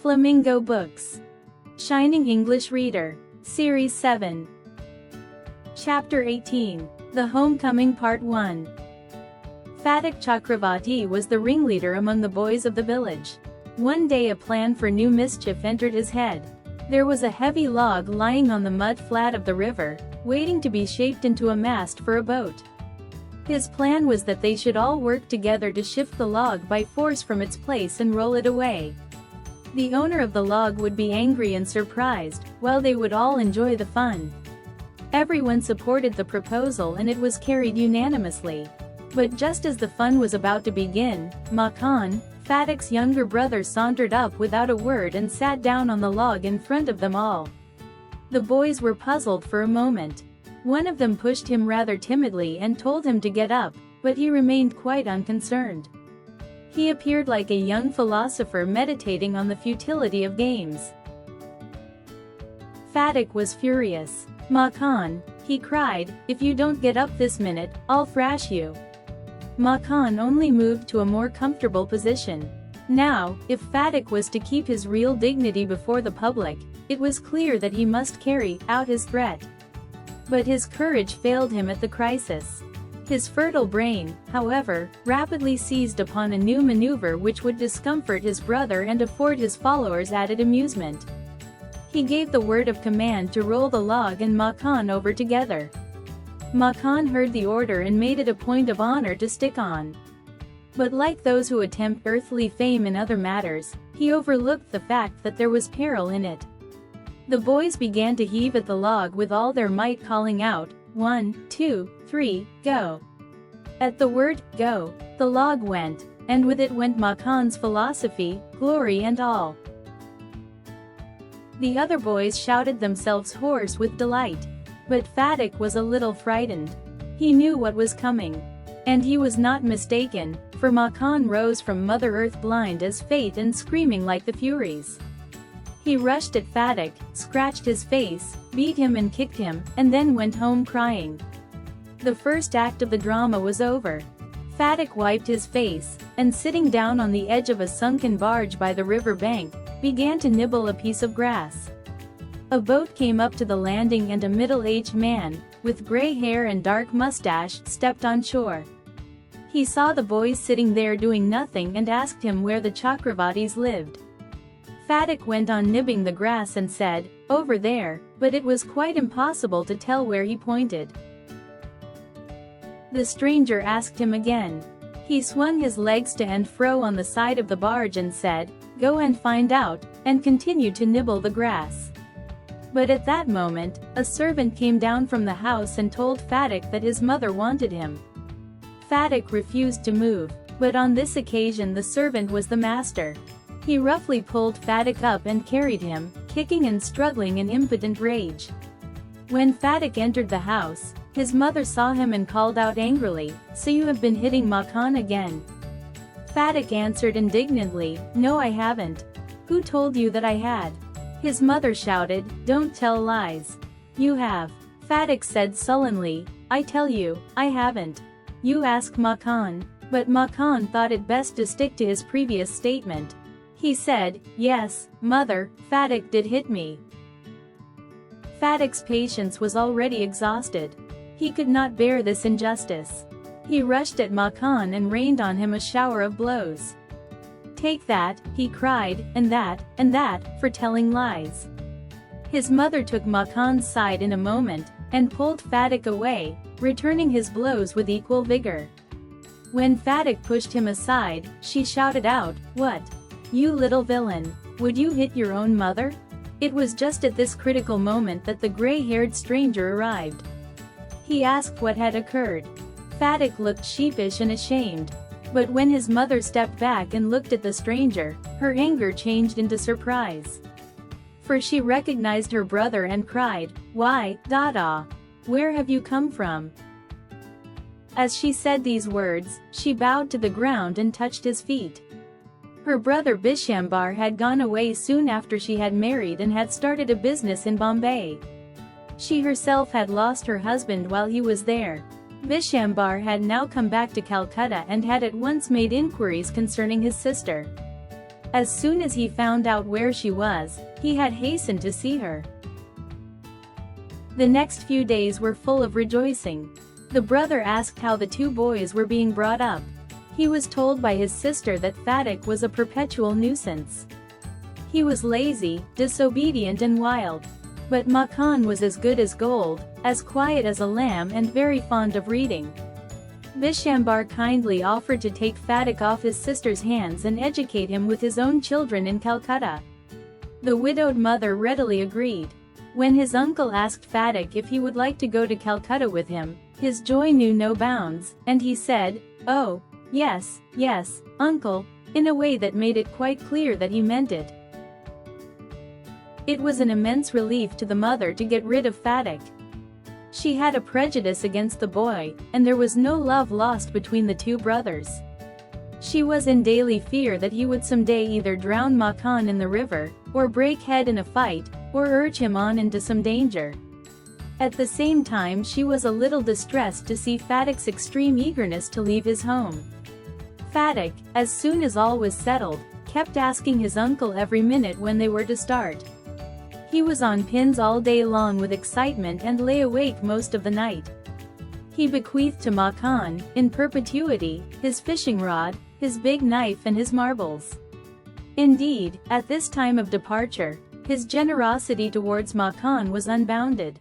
Flamingo Books. Shining English Reader. Series 7. Chapter 18. The Homecoming Part 1. Phatak Chakravarti was the ringleader among the boys of the village. One day a plan for new mischief entered his head. There was a heavy log lying on the mud flat of the river, waiting to be shaped into a mast for a boat. His plan was that they should all work together to shift the log by force from its place and roll it away. The owner of the log would be angry and surprised, while they would all enjoy the fun. Everyone supported the proposal and it was carried unanimously. But just as the fun was about to begin, Makan, Phatak's younger brother, sauntered up without a word and sat down on the log in front of them all. The boys were puzzled for a moment. One of them pushed him rather timidly and told him to get up, but he remained quite unconcerned. He appeared like a young philosopher meditating on the futility of games. Phatak was furious. "Makan," he cried, "if you don't get up this minute, I'll thrash you." Makan only moved to a more comfortable position. Now, if Phatak was to keep his real dignity before the public, it was clear that he must carry out his threat. But his courage failed him at the crisis. His fertile brain, however, rapidly seized upon a new maneuver which would discomfort his brother and afford his followers added amusement. He gave the word of command to roll the log and Makan over together. Makan heard the order and made it a point of honor to stick on. But like those who attempt earthly fame in other matters, he overlooked the fact that there was peril in it. The boys began to heave at the log with all their might, calling out, 1, 2, 3, go. At the word, go, the log went, and with it went Makan's philosophy, glory and all. The other boys shouted themselves hoarse with delight. But Phatak was a little frightened. He knew what was coming. And he was not mistaken, for Makan rose from Mother Earth blind as fate and screaming like the Furies. He rushed at Phatak, scratched his face, beat him and kicked him, and then went home crying. The first act of the drama was over. Phatak wiped his face, and sitting down on the edge of a sunken barge by the river bank, began to nibble a piece of grass. A boat came up to the landing and a middle-aged man, with gray hair and dark mustache, stepped on shore. He saw the boys sitting there doing nothing and asked him where the Chakravartis lived. Phatak went on nibbling the grass and said, "Over there," but it was quite impossible to tell where he pointed. The stranger asked him again. He swung his legs to and fro on the side of the barge and said, "Go and find out," and continued to nibble the grass. But at that moment, a servant came down from the house and told Phatak that his mother wanted him. Phatak refused to move, but on this occasion the servant was the master. He roughly pulled Phatak up and carried him, kicking and struggling in impotent rage. When Phatak entered the house, his mother saw him and called out angrily, "So you have been hitting Makan again?" Phatak answered indignantly, "No, I haven't. Who told you that I had?" His mother shouted, "Don't tell lies. You have." Phatak said sullenly, "I tell you, I haven't. You ask Makan." But Makan thought it best to stick to his previous statement. He said, "Yes, mother, Phatak did hit me." Phatak's patience was already exhausted. He could not bear this injustice. He rushed at Makan and rained on him a shower of blows. "Take that," he cried, and that, for telling lies." His mother took Makan's side in a moment, and pulled Phatak away, returning his blows with equal vigor. When Phatak pushed him aside, she shouted out, "What? You little villain! Would you hit your own mother?" It was just at this critical moment that the gray-haired stranger arrived. He asked what had occurred. Phatak looked sheepish and ashamed. But when his mother stepped back and looked at the stranger, her anger changed into surprise. For she recognized her brother and cried, "Why, Dada! Where have you come from?" As she said these words, she bowed to the ground and touched his feet. Her brother Bishambar had gone away soon after she had married and had started a business in Bombay. She herself had lost her husband while he was there. Bishambar had now come back to Calcutta and had at once made inquiries concerning his sister. As soon as he found out where she was, he had hastened to see her. The next few days were full of rejoicing. The brother asked how the two boys were being brought up. He was told by his sister that Fatak was a perpetual nuisance. He was lazy, disobedient and wild. But Makan was as good as gold, as quiet as a lamb and very fond of reading. Vishwambar kindly offered to take Fatak off his sister's hands and educate him with his own children in Calcutta. The widowed mother readily agreed. When his uncle asked Fatak if he would like to go to Calcutta with him, his joy knew no bounds, and he said, "Oh, yes, yes, uncle," in a way that made it quite clear that he meant it. It was an immense relief to the mother to get rid of Fatak. She had a prejudice against the boy, and there was no love lost between the two brothers. She was in daily fear that he would someday either drown Makan in the river, or break head in a fight, or urge him on into some danger. At the same time she was a little distressed to see Fatak's extreme eagerness to leave his home. Fatak, as soon as all was settled, kept asking his uncle every minute when they were to start. He was on pins all day long with excitement and lay awake most of the night. He bequeathed to Makan, in perpetuity, his fishing rod, his big knife and his marbles. Indeed, at this time of departure, his generosity towards Makan was unbounded.